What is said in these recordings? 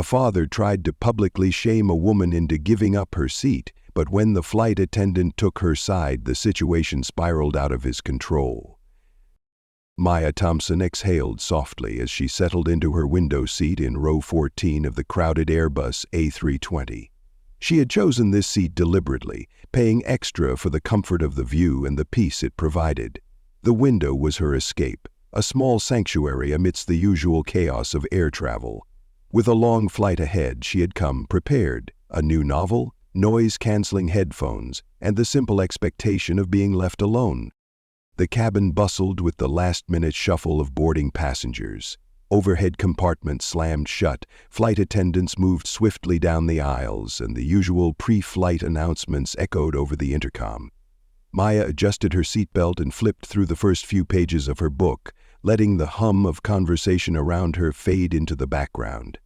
father tried to publicly shame a woman into giving up her seat, but when the flight attendant took her side, the situation spiraled out of his control. Maya Thompson exhaled softly as she settled into her window seat in row 14 of the crowded Airbus A320. She had chosen this seat deliberately, paying extra for the comfort of the view and the peace it provided. The window was her escape, a small sanctuary amidst the usual chaos of air travel. With a long flight ahead, she had come prepared: a new novel, noise-canceling headphones, and the simple expectation of being left alone. The cabin bustled with the last-minute shuffle of boarding passengers. Overhead compartments slammed shut, flight attendants moved swiftly down the aisles, and the usual pre-flight announcements echoed over the intercom. Maya adjusted her seatbelt and flipped through the first few pages of her book, letting the hum of conversation around her fade into the background.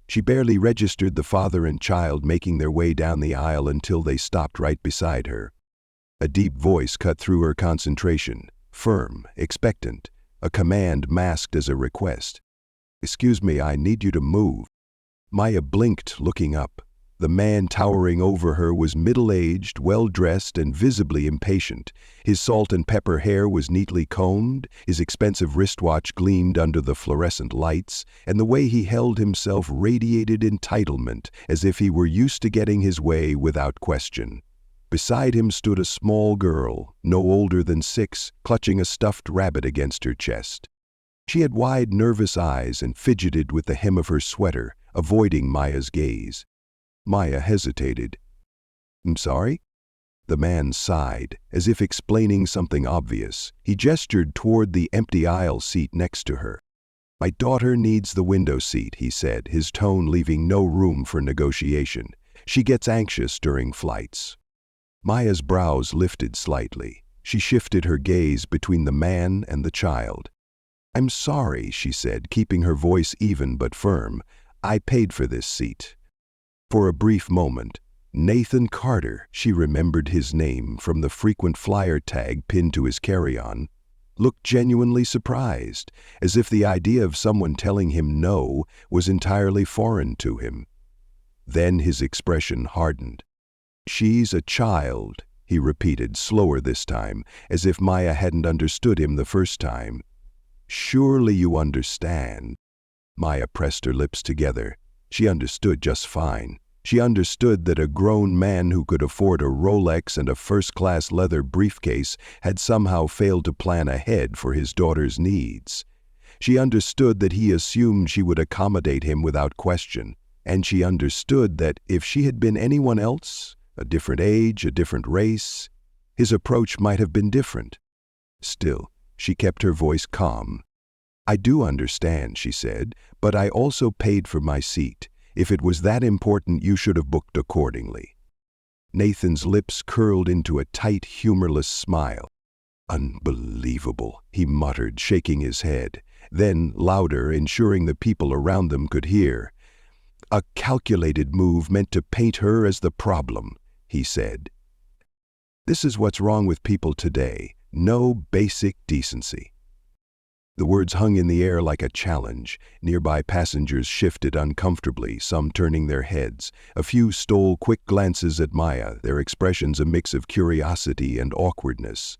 She barely registered the father and child making their way down the aisle until they stopped right beside her. A deep voice cut through her concentration, firm, expectant, a command masked as a request. "Excuse me, I need you to move." Maya blinked, looking up. The man towering over her was middle-aged, well-dressed, and visibly impatient. His salt and pepper hair was neatly combed, his expensive wristwatch gleamed under the fluorescent lights, and the way he held himself radiated entitlement, as if he were used to getting his way without question. Beside him stood a small girl, no older than 6, clutching a stuffed rabbit against her chest. She had wide, nervous eyes and fidgeted with the hem of her sweater, avoiding Maya's gaze. Maya hesitated. "I'm sorry?" The man sighed, as if explaining something obvious. He gestured toward the empty aisle seat next to her. "My daughter needs the window seat," he said, his tone leaving no room for negotiation. "She gets anxious during flights." Maya's brows lifted slightly. She shifted her gaze between the man and the child. "I'm sorry," she said, keeping her voice even but firm. "I paid for this seat." For a brief moment, Nathan Carter, she remembered his name from the frequent flyer tag pinned to his carry-on, looked genuinely surprised, as if the idea of someone telling him no was entirely foreign to him. Then his expression hardened. "She's a child," he repeated, slower this time, as if Maya hadn't understood him the first time. "Surely you understand." Maya pressed her lips together. She understood just fine. She understood that a grown man who could afford a Rolex and a first-class leather briefcase had somehow failed to plan ahead for his daughter's needs. She understood that he assumed she would accommodate him without question, and she understood that if she had been anyone else, a different age, a different race, his approach might have been different. Still, she kept her voice calm. "I do understand," she said, "but I also paid for my seat. If it was that important, you should have booked accordingly." Nathan's lips curled into a tight, humorless smile. "Unbelievable," he muttered, shaking his head. Then, louder, ensuring the people around them could hear, "A calculated move meant to paint her as the problem," he said. "This is what's wrong with people today. No basic decency." The words hung in the air like a challenge. Nearby passengers shifted uncomfortably, some turning their heads. A few stole quick glances at Maya, their expressions a mix of curiosity and awkwardness.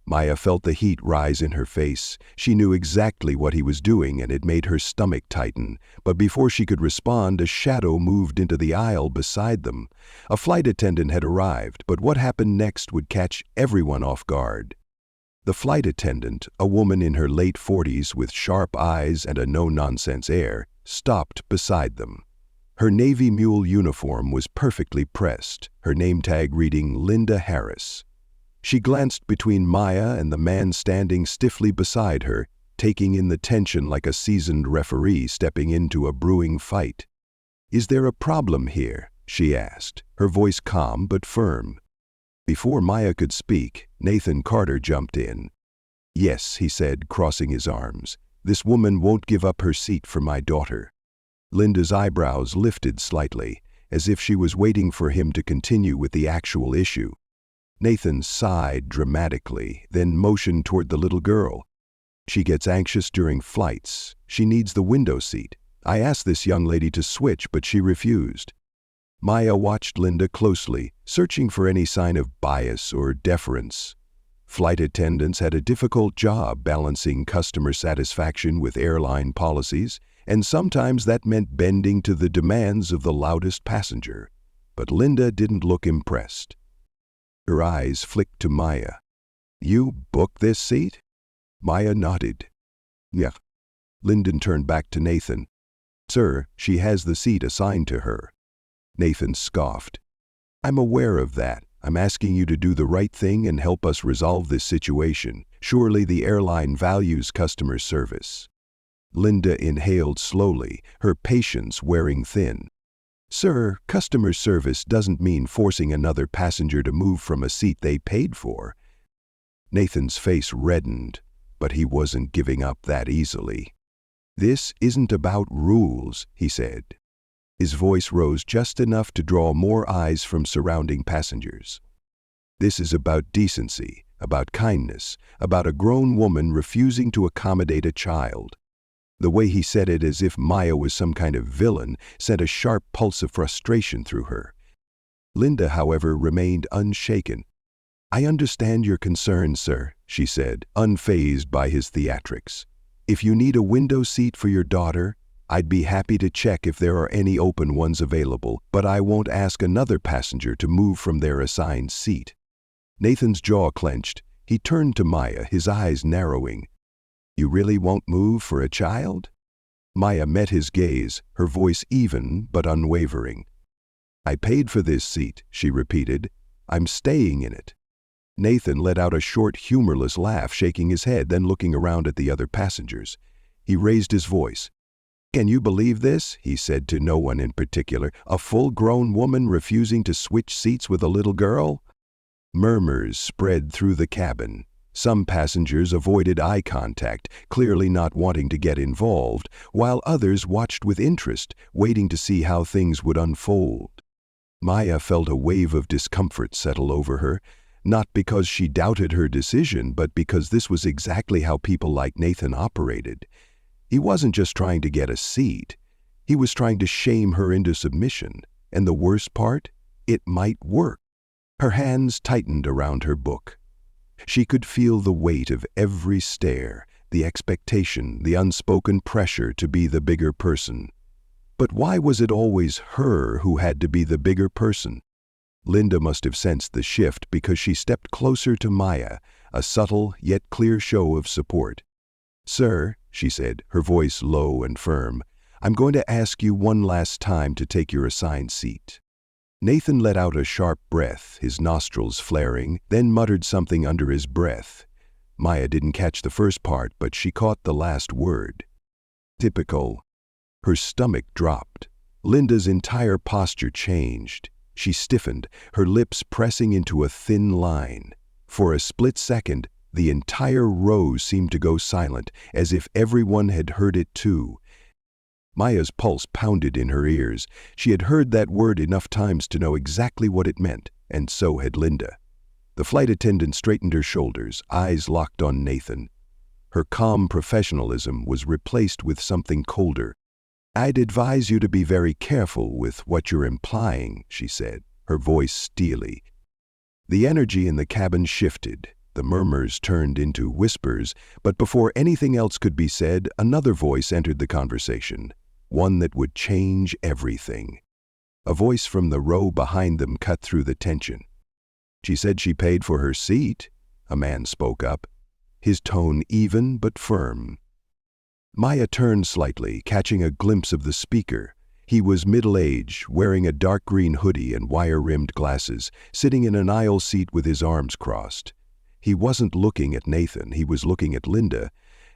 Maya felt the heat rise in her face. She knew exactly what he was doing, and it made her stomach tighten. But before she could respond, a shadow moved into the aisle beside them. A flight attendant had arrived, but what happened next would catch everyone off guard. The flight attendant, a woman in her late 40s with sharp eyes and a no-nonsense air, stopped beside them. Her navy mule uniform was perfectly pressed, her name tag reading Linda Harris. She glanced between Maya and the man standing stiffly beside her, taking in the tension like a seasoned referee stepping into a brewing fight. "Is there a problem here?" she asked, her voice calm but firm. Before Maya could speak, Nathan Carter jumped in. "Yes," he said, crossing his arms. "This woman won't give up her seat for my daughter." Linda's eyebrows lifted slightly, as if she was waiting for him to continue with the actual issue. Nathan sighed dramatically, then motioned toward the little girl. "She gets anxious during flights. She needs the window seat. I asked this young lady to switch, but she refused. Maya watched Linda closely, searching for any sign of bias or deference. Flight attendants had a difficult job balancing customer satisfaction with airline policies, and sometimes that meant bending to the demands of the loudest passenger. But Linda didn't look impressed. Her eyes flicked to Maya. "You booked this seat?" Maya nodded. "Yeah." Lyndon turned back to Nathan. "Sir, she has the seat assigned to her." Nathan scoffed. "I'm aware of that. I'm asking you to do the right thing and help us resolve this situation. Surely the airline values customer service." Linda inhaled slowly, her patience wearing thin. "Sir, customer service doesn't mean forcing another passenger to move from a seat they paid for." Nathan's face reddened, but he wasn't giving up that easily. "This isn't about rules," he said. His voice rose just enough to draw more eyes from surrounding passengers. "This is about decency, about kindness, about a grown woman refusing to accommodate a child." The way he said it, as if Maya was some kind of villain, sent a sharp pulse of frustration through her. Linda, however, remained unshaken. "I understand your concern, sir," she said, unfazed by his theatrics. "If you need a window seat for your daughter, I'd be happy to check if there are any open ones available, but I won't ask another passenger to move from their assigned seat." Nathan's jaw clenched. He turned to Maya, his eyes narrowing. "You really won't move for a child?" Maya met his gaze, her voice even but unwavering. "I paid for this seat," she repeated. "I'm staying in it." Nathan let out a short, humorless laugh, shaking his head, then looking around at the other passengers. He raised his voice. "Can you believe this?" he said to no one in particular. "A full-grown woman refusing to switch seats with a little girl?" Murmurs spread through the cabin. Some passengers avoided eye contact, clearly not wanting to get involved, while others watched with interest, waiting to see how things would unfold. Maya felt a wave of discomfort settle over her, not because she doubted her decision, but because this was exactly how people like Nathan operated. He wasn't just trying to get a seat. He was trying to shame her into submission. And the worst part? It might work. Her hands tightened around her book. She could feel the weight of every stare, the expectation, the unspoken pressure to be the bigger person. But why was it always her who had to be the bigger person? Linda must have sensed the shift because she stepped closer to Maya, a subtle yet clear show of support. "Sir," she said, her voice low and firm, "I'm going to ask you one last time to take your assigned seat." Nathan let out a sharp breath, his nostrils flaring, then muttered something under his breath. Maya didn't catch the first part, but she caught the last word. "Typical." Her stomach dropped. Linda's entire posture changed. She stiffened, her lips pressing into a thin line. For a split second, the entire row seemed to go silent, as if everyone had heard it too. Maya's pulse pounded in her ears. She had heard that word enough times to know exactly what it meant, and so had Linda. The flight attendant straightened her shoulders, eyes locked on Nathan. Her calm professionalism was replaced with something colder. "I'd advise you to be very careful with what you're implying," she said, her voice steely. The energy in the cabin shifted. The murmurs turned into whispers, but before anything else could be said, another voice entered the conversation, one that would change everything. A voice from the row behind them cut through the tension. "She said she paid for her seat," a man spoke up, his tone even but firm. Maya turned slightly, catching a glimpse of the speaker. He was middle-aged, wearing a dark green hoodie and wire-rimmed glasses, sitting in an aisle seat with his arms crossed. He wasn't looking at Nathan, he was looking at Linda,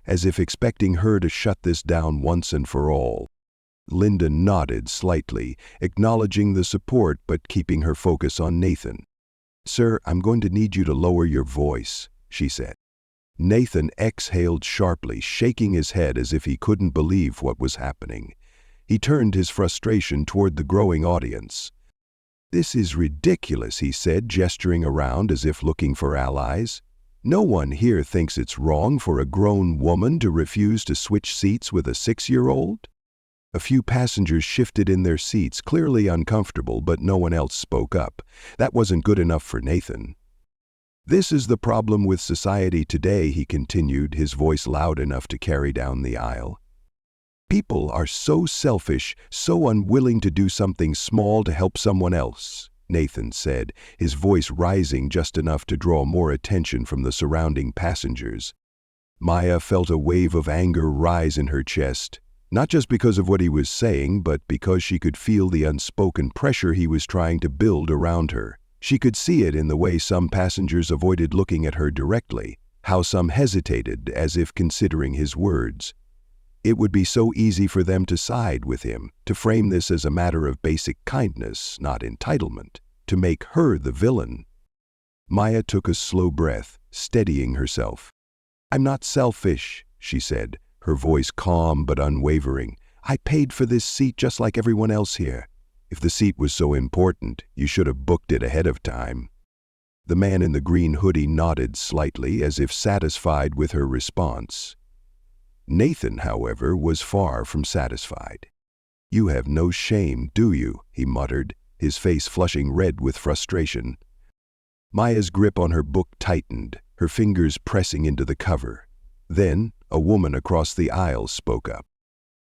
as if expecting her to shut this down once and for all. Linda nodded slightly, acknowledging the support but keeping her focus on Nathan. "Sir, I'm going to need you to lower your voice," she said. Nathan exhaled sharply, shaking his head as if he couldn't believe what was happening. He turned his frustration toward the growing audience. "This is ridiculous," he said, gesturing around as if looking for allies. "No one here thinks it's wrong for a grown woman to refuse to switch seats with a 6-year-old." A few passengers shifted in their seats, clearly uncomfortable, but no one else spoke up. That wasn't good enough for Nathan. "This is the problem with society today," he continued, his voice loud enough to carry down the aisle. "People are so selfish, so unwilling to do something small to help someone else," Nathan said, his voice rising just enough to draw more attention from the surrounding passengers. Maya felt a wave of anger rise in her chest, not just because of what he was saying, but because she could feel the unspoken pressure he was trying to build around her. She could see it in the way some passengers avoided looking at her directly, how some hesitated as if considering his words. It would be so easy for them to side with him, to frame this as a matter of basic kindness, not entitlement, to make her the villain. Maya took a slow breath, steadying herself. "I'm not selfish," she said, her voice calm but unwavering. "I paid for this seat just like everyone else here. If the seat was so important, you should have booked it ahead of time." The man in the green hoodie nodded slightly, as if satisfied with her response. Nathan, however, was far from satisfied. "You have no shame, do you?" he muttered, his face flushing red with frustration. Maya's grip on her book tightened, her fingers pressing into the cover. Then, a woman across the aisle spoke up.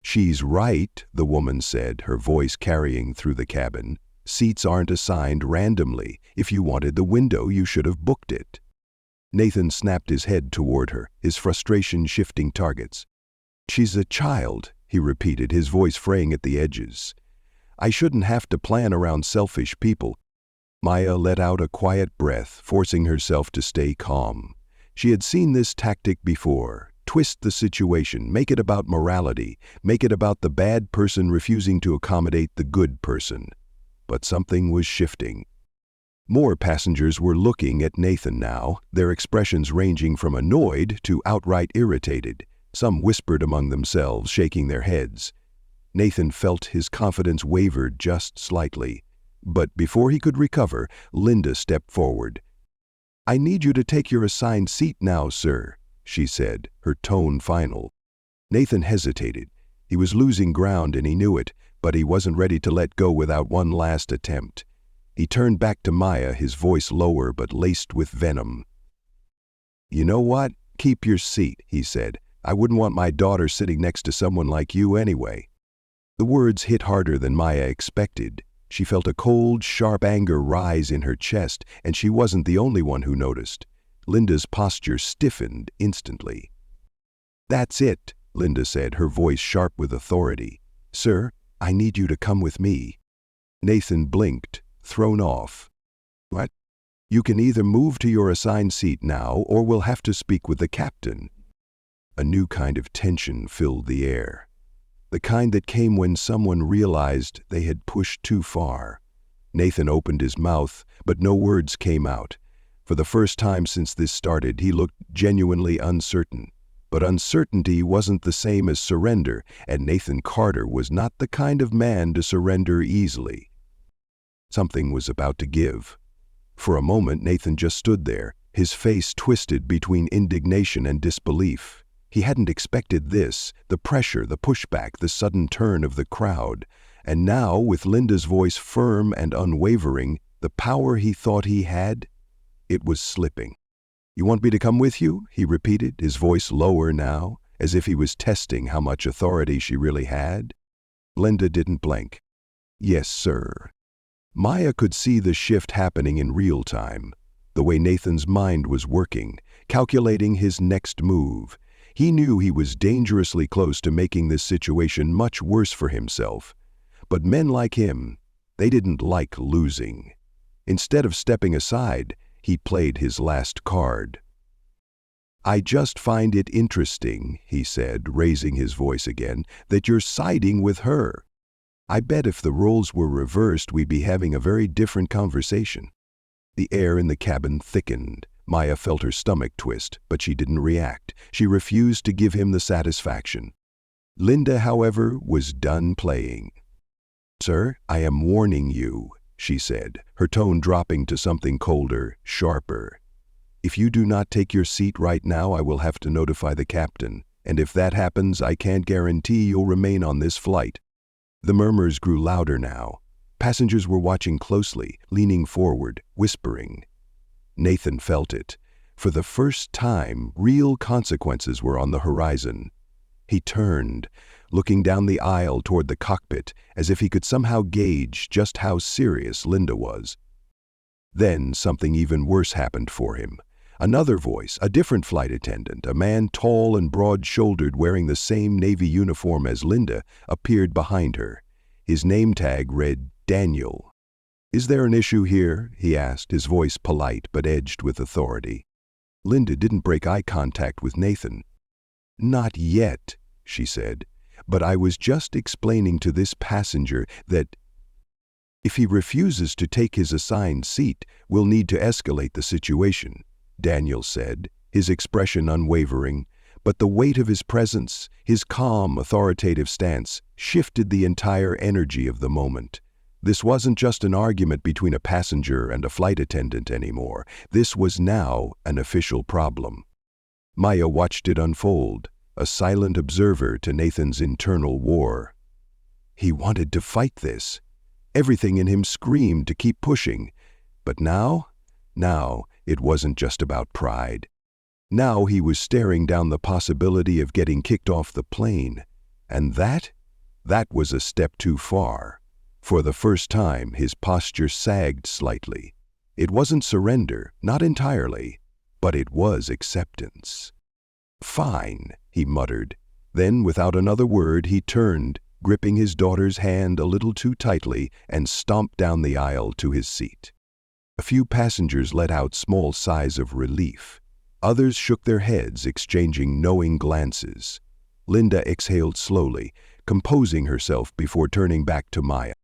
"She's right," the woman said, her voice carrying through the cabin. "Seats aren't assigned randomly. If you wanted the window, you should have booked it." Nathan snapped his head toward her, his frustration shifting targets. "She's a child," he repeated, his voice fraying at the edges. "I shouldn't have to plan around selfish people." Maya let out a quiet breath, forcing herself to stay calm. She had seen this tactic before. Twist the situation, make it about morality, make it about the bad person refusing to accommodate the good person. But something was shifting. More passengers were looking at Nathan now, their expressions ranging from annoyed to outright irritated. Some whispered among themselves, shaking their heads. Nathan felt his confidence wavered just slightly. But before he could recover, Linda stepped forward. "I need you to take your assigned seat now, sir," she said, her tone final. Nathan hesitated. He was losing ground and he knew it, but he wasn't ready to let go without one last attempt. He turned back to Maya, his voice lower but laced with venom. "You know what? Keep your seat," he said. "I wouldn't want my daughter sitting next to someone like you anyway." The words hit harder than Maya expected. She felt a cold, sharp anger rise in her chest, and she wasn't the only one who noticed. Linda's posture stiffened instantly. "That's it," Linda said, her voice sharp with authority. "Sir, I need you to come with me." Nathan blinked, thrown off. "What?" "You can either move to your assigned seat now, or we'll have to speak with the captain." A new kind of tension filled the air. The kind that came when someone realized they had pushed too far. Nathan opened his mouth, but no words came out. For the first time since this started, he looked genuinely uncertain. But uncertainty wasn't the same as surrender, and Nathan Carter was not the kind of man to surrender easily. Something was about to give. For a moment, Nathan just stood there, his face twisted between indignation and disbelief. He hadn't expected this, the pressure, the pushback, the sudden turn of the crowd. And now, with Linda's voice firm and unwavering, the power he thought he had, it was slipping. "You want me to come with you?" he repeated, his voice lower now, as if he was testing how much authority she really had. Linda didn't blink. "Yes, sir." Maya could see the shift happening in real time, the way Nathan's mind was working, calculating his next move. He knew he was dangerously close to making this situation much worse for himself. But men like him, they didn't like losing. Instead of stepping aside, he played his last card. "I just find it interesting," he said, raising his voice again, "that you're siding with her. I bet if the roles were reversed, we'd be having a very different conversation." The air in the cabin thickened. Maya felt her stomach twist, but she didn't react. She refused to give him the satisfaction. Linda, however, was done playing. "Sir, I am warning you," she said, her tone dropping to something colder, sharper. "If you do not take your seat right now, I will have to notify the captain, and if that happens, I can't guarantee you'll remain on this flight." The murmurs grew louder now. Passengers were watching closely, leaning forward, whispering. Nathan felt it. For the first time, real consequences were on the horizon. He turned, looking down the aisle toward the cockpit, as if he could somehow gauge just how serious Linda was. Then something even worse happened for him. Another voice, a different flight attendant, a man tall and broad-shouldered wearing the same Navy uniform as Linda, appeared behind her. His name tag read Daniel. "Is there an issue here?" he asked, his voice polite but edged with authority. Linda didn't break eye contact with Nathan. "Not yet," she said, "but I was just explaining to this passenger that if he refuses to take his assigned seat, we'll need to escalate the situation," Daniel said, his expression unwavering, but the weight of his presence, his calm, authoritative stance, shifted the entire energy of the moment. This wasn't just an argument between a passenger and a flight attendant anymore. This was now an official problem. Maya watched it unfold, a silent observer to Nathan's internal war. He wanted to fight this. Everything in him screamed to keep pushing. But now it wasn't just about pride. Now he was staring down the possibility of getting kicked off the plane. And that was a step too far. For the first time, his posture sagged slightly. It wasn't surrender, not entirely, but it was acceptance. "Fine," he muttered. Then, without another word, he turned, gripping his daughter's hand a little too tightly, and stomped down the aisle to his seat. A few passengers let out small sighs of relief. Others shook their heads, exchanging knowing glances. Linda exhaled slowly, composing herself before turning back to Maya.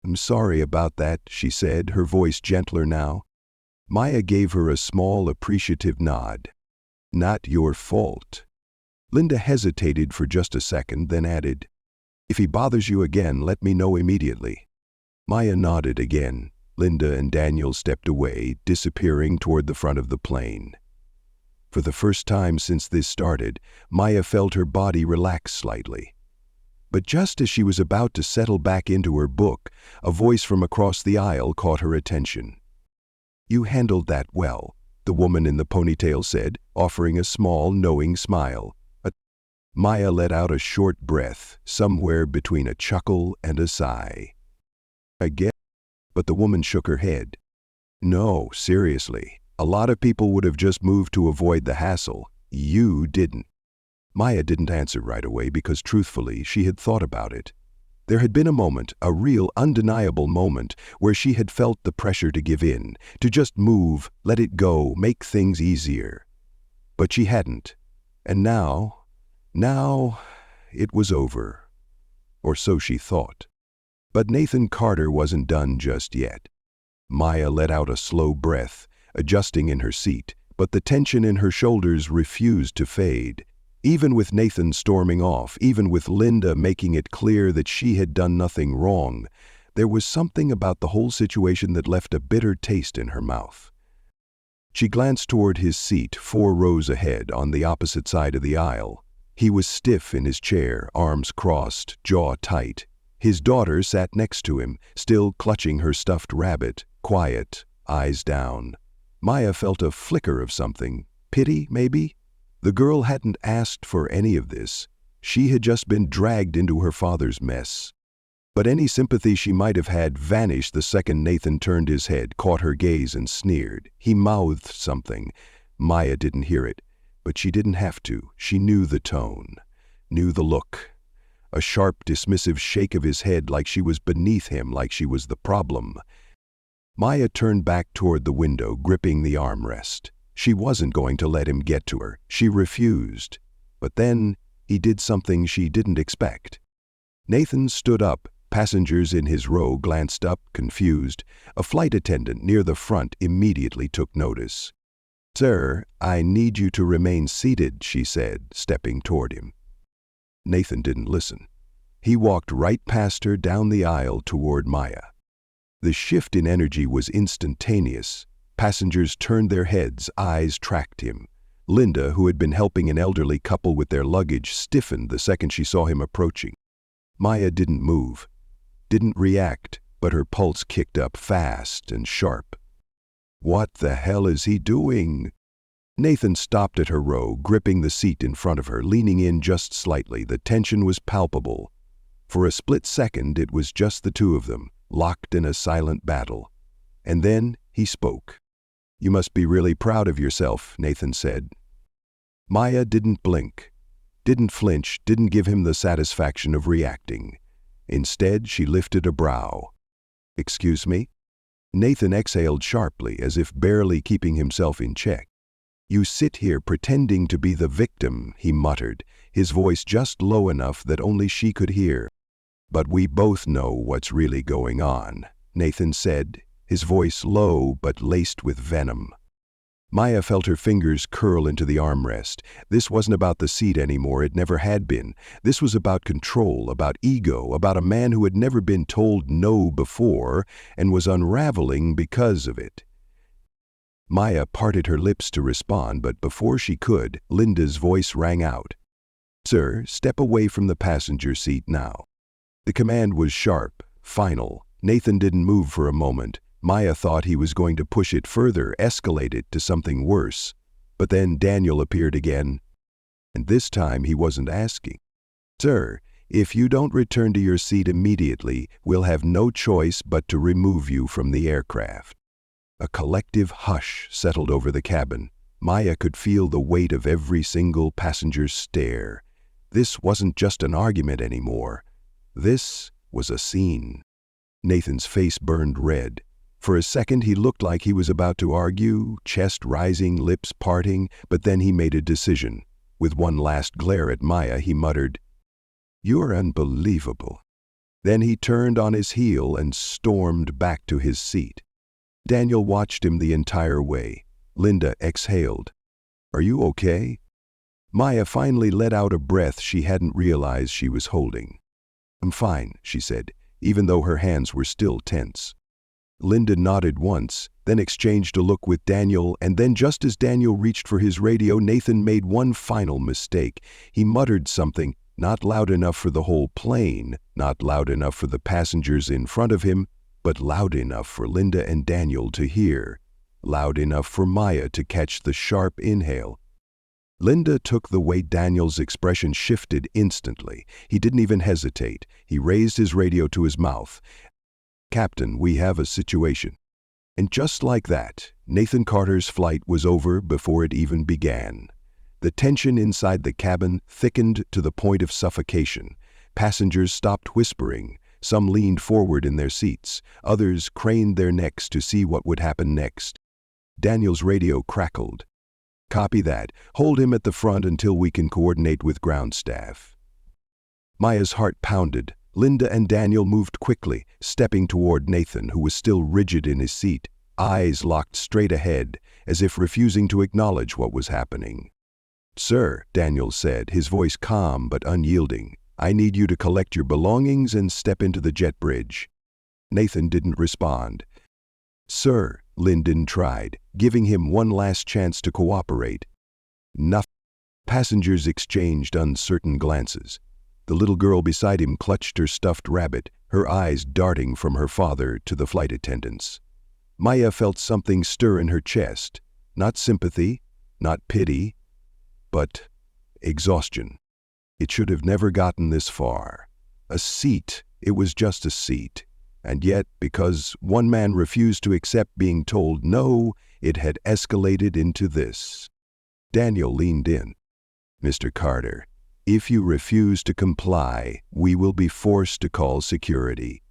"I'm sorry about that," she said, her voice gentler now. Maya gave her a small, appreciative nod. "Not your fault." Linda hesitated for just a second, then added, "If he bothers you again, let me know immediately." Maya nodded again. Linda and Daniel stepped away, disappearing toward the front of the plane. For the first time since this started, Maya felt her body relax slightly. But just as she was about to settle back into her book, a voice from across the aisle caught her attention. "You handled that well," the woman in the ponytail said, offering a small, knowing smile. Maya let out a short breath, somewhere between a chuckle and a sigh. "I guess," but the woman shook her head. "No, seriously. A lot of people would have just moved to avoid the hassle. You didn't." Maya didn't answer right away because, truthfully, she had thought about it. There had been a moment, a real, undeniable moment, where she had felt the pressure to give in, to just move, let it go, make things easier. But she hadn't. And now it was over. Or so she thought. But Nathan Carter wasn't done just yet. Maya let out a slow breath, adjusting in her seat, but the tension in her shoulders refused to fade. Even with Nathan storming off, even with Linda making it clear that she had done nothing wrong, there was something about the whole situation that left a bitter taste in her mouth. She glanced toward his seat 4 rows ahead on the opposite side of the aisle. He was stiff in his chair, arms crossed, jaw tight. His daughter sat next to him, still clutching her stuffed rabbit, quiet, eyes down. Maya felt a flicker of something. Pity, maybe? The girl hadn't asked for any of this. She had just been dragged into her father's mess. But any sympathy she might have had vanished the second Nathan turned his head, caught her gaze, and sneered. He mouthed something. Maya didn't hear it, but she didn't have to. She knew the tone, knew the look. A sharp, dismissive shake of his head, like she was beneath him, like she was the problem. Maya turned back toward the window, gripping the armrest. She wasn't going to let him get to her. She refused. But then he did something she didn't expect. Nathan stood up. Passengers in his row glanced up, confused. A flight attendant near the front immediately took notice. "Sir, I need you to remain seated," she said, stepping toward him. Nathan didn't listen. He walked right past her down the aisle toward Maya. The shift in energy was instantaneous. Passengers turned their heads, eyes tracked him. Linda, who had been helping an elderly couple with their luggage, stiffened the second she saw him approaching. Maya didn't move. didn't react, but her pulse kicked up fast and sharp. "What the hell is he doing?" Nathan stopped at her row, gripping the seat in front of her, leaning in just slightly. The tension was palpable. For a split second, it was just the two of them, locked in a silent battle. And then he spoke. "You must be really proud of yourself," Nathan said. Maya didn't blink, didn't flinch, didn't give him the satisfaction of reacting. Instead, she lifted a brow. "Excuse me?" Nathan exhaled sharply, as if barely keeping himself in check. "You sit here pretending to be the victim," he muttered, his voice just low enough that only she could hear. "But we both know what's really going on," Nathan said, his voice low but laced with venom. Maya felt her fingers curl into the armrest. This wasn't about the seat anymore, it never had been. This was about control, about ego, about a man who had never been told no before and was unraveling because of it. Maya parted her lips to respond, but before she could, Linda's voice rang out. "Sir, step away from the passenger seat now." The command was sharp, final. Nathan didn't move for a moment. Maya thought he was going to push it further, escalate it to something worse. But then Daniel appeared again, and this time he wasn't asking. "Sir, if you don't return to your seat immediately, we'll have no choice but to remove you from the aircraft." A collective hush settled over the cabin. Maya could feel the weight of every single passenger's stare. This wasn't just an argument anymore. This was a scene. Nathan's face burned red. For a second he looked like he was about to argue, chest rising, lips parting, but then he made a decision. With one last glare at Maya, he muttered, "You're unbelievable." Then he turned on his heel and stormed back to his seat. Daniel watched him the entire way. Linda exhaled. "Are you okay?" Maya finally let out a breath she hadn't realized she was holding. "I'm fine," she said, even though her hands were still tense. Linda nodded once, then exchanged a look with Daniel, and then just as Daniel reached for his radio, Nathan made one final mistake. He muttered something, not loud enough for the whole plane, not loud enough for the passengers in front of him, but loud enough for Linda and Daniel to hear, loud enough for Maya to catch the sharp inhale. Linda took the way Daniel's expression shifted instantly. He didn't even hesitate. He raised his radio to his mouth. "Captain, we have a situation." And just like that, Nathan Carter's flight was over before it even began. The tension inside the cabin thickened to the point of suffocation. Passengers stopped whispering. Some leaned forward in their seats. Others craned their necks to see what would happen next. Daniel's radio crackled. "Copy that. Hold him at the front until we can coordinate with ground staff." Maya's heart pounded. Linda and Daniel moved quickly, stepping toward Nathan, who was still rigid in his seat, eyes locked straight ahead, as if refusing to acknowledge what was happening. "Sir," Daniel said, his voice calm but unyielding, "I need you to collect your belongings and step into the jet bridge." Nathan didn't respond. "Sir," Lyndon tried, giving him one last chance to cooperate. Nothing. Passengers exchanged uncertain glances. The little girl beside him clutched her stuffed rabbit, her eyes darting from her father to the flight attendants. Maya felt something stir in her chest, not sympathy, not pity, but exhaustion. It should have never gotten this far. A seat, it was just a seat. And yet, because one man refused to accept being told no, it had escalated into this. Daniel leaned in. "Mr. Carter, if you refuse to comply, we will be forced to call security."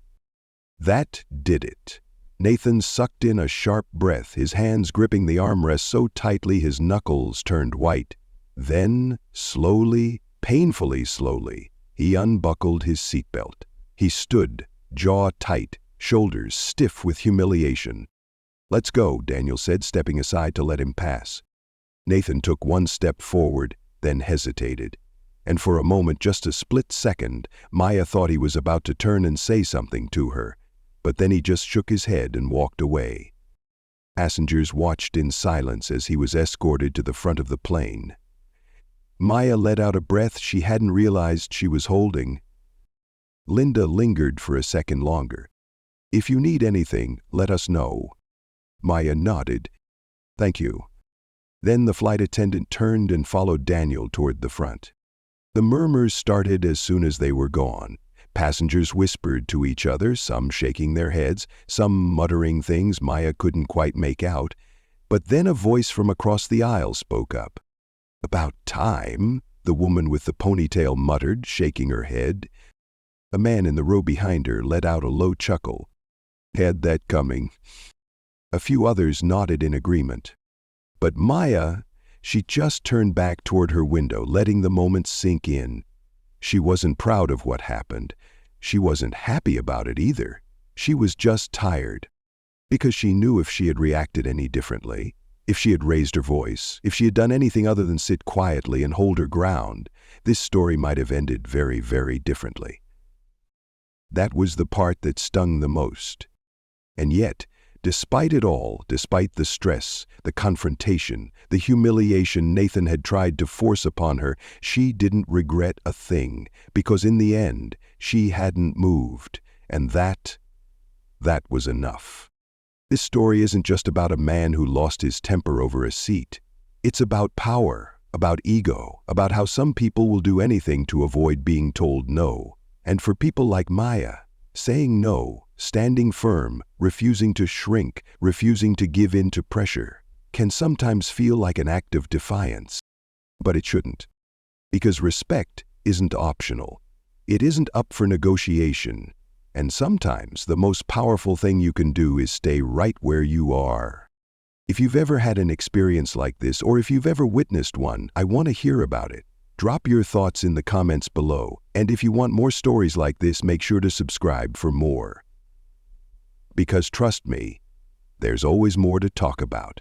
That did it. Nathan sucked in a sharp breath, his hands gripping the armrest so tightly his knuckles turned white. Then, slowly, painfully slowly, he unbuckled his seatbelt. He stood, jaw tight, shoulders stiff with humiliation. "Let's go," Daniel said, stepping aside to let him pass. Nathan took one step forward, then hesitated. And for a moment, just a split second, Maya thought he was about to turn and say something to her, but then he just shook his head and walked away. Passengers watched in silence as he was escorted to the front of the plane. Maya let out a breath she hadn't realized she was holding. Linda lingered for a second longer. "If you need anything, let us know." Maya nodded. "Thank you." Then the flight attendant turned and followed Daniel toward the front. The murmurs started as soon as they were gone. Passengers whispered to each other, some shaking their heads, some muttering things Maya couldn't quite make out. But then a voice from across the aisle spoke up. "About time," the woman with the ponytail muttered, shaking her head. A man in the row behind her let out a low chuckle. "Had that coming." A few others nodded in agreement. But Maya, she just turned back toward her window, letting the moment sink in. She wasn't proud of what happened. She wasn't happy about it either. She was just tired. Because she knew if she had reacted any differently, if she had raised her voice, if she had done anything other than sit quietly and hold her ground, this story might have ended very, very differently. That was the part that stung the most. And yet, despite it all, despite the stress, the confrontation, the humiliation Nathan had tried to force upon her, she didn't regret a thing, because in the end, she hadn't moved, and that was enough. This story isn't just about a man who lost his temper over a seat. It's about power, about ego, about how some people will do anything to avoid being told no. And for people like Maya, saying no, standing firm, refusing to shrink, refusing to give in to pressure, can sometimes feel like an act of defiance. But it shouldn't. Because respect isn't optional. It isn't up for negotiation. And sometimes the most powerful thing you can do is stay right where you are. If you've ever had an experience like this, or if you've ever witnessed one, I want to hear about it. Drop your thoughts in the comments below, and if you want more stories like this, make sure to subscribe for more. Because trust me, there's always more to talk about.